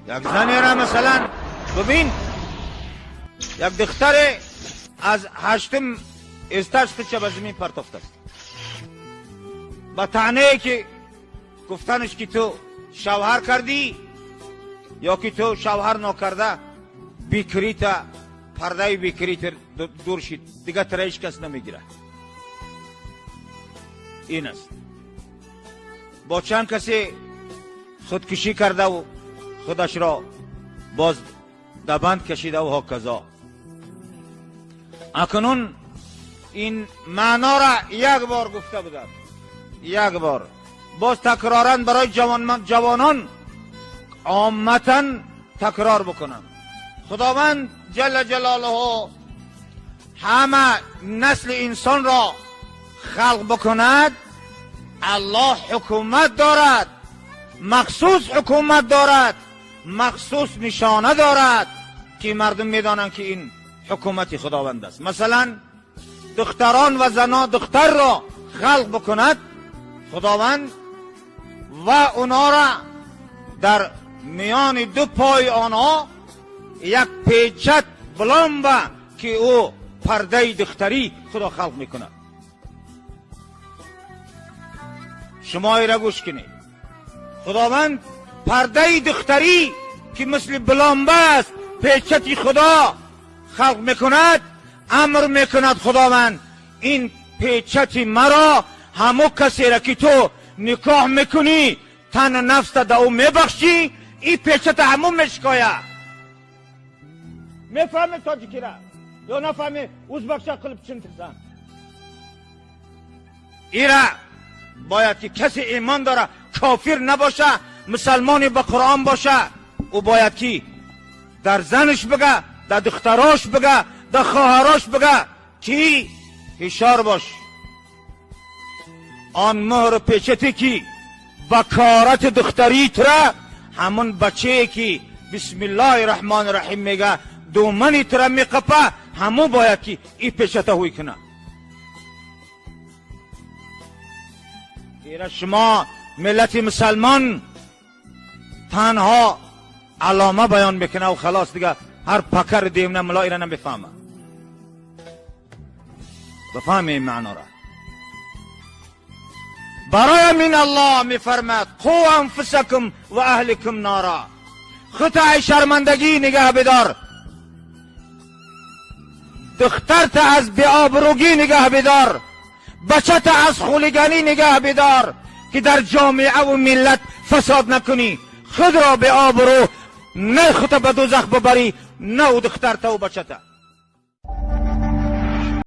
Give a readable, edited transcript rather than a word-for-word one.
یک زنی را مثلا ببین، یک دختر از 8م استاج پیچه به زمین پرتافته است، با طعنه که گفتنش که تو شوهر کردی یا که تو شوهر نکرده، بیکریت پرده بیکریت دور شد، دیگه تره هیچ کس نمیگیره. این است. با چند کسی خودکشی کرده و خودش را باز دبند کشیده و هاکذا. اکنون این معنا را یک بار گفته بودم، یک بار باز تکرارن برای جوانان عامتا تکرار بکنم. خداوند جل جلاله همه نسل انسان را خلق بکند، الله حکومت دارد، مخصوص حکومت دارد، مخصوص نشانه دارد که مردم میدانند که این حکومت خداوند است. مثلا دختران و زنان دختر را خلق بکند خداوند و اونا را در میان دو پای آنها یک پیچت بلند که او پرده دختری خدا خلق میکند. شما ایره گوش کنید، خداوند پرده دختری که مثل بلانبه است پیچتی خدا خلق میکند، امر میکند خداوند این پیچتی مرا همو کسی را که تو نکاح میکنی تن نفس دا او میبخشی، این پیچت همو میشکایه. میفهمی تاجیکی را یا نفهمی ازبکشا قلب چند تزن؟ ایره باید که کسی ایمان داره کافر نباشه، مسلمانی به قرآن باشه، او باید که در زنش بگه، در دختراش بگه، در خواهراش بگه که هشار باش، آن مهر پیچتی که بکارت دختری تره همون بچه که بسم الله الرحمن الرحیم میگه دومنی تره میقپه، همون باید که این پیچته ہوی کنه. ایره شما ملت مسلمان تنها علامه بیان میکنه و خلاص، دیگه هر پکر دیمنه ملا ایره نمیفهمه. بفهمه این معنا را. برای من الله میفرماد قو انفسکم و اهلکم نارا، خطا شرمندگی نگه بدار، دخترت از بی‌آبروگی نگه بدار، بچت از خولگانی نگه بدار که در جامعه و ملت فساد نکنی، خود را به آبرو نه خود به دوزخ ببری نه او دخترت و بچت.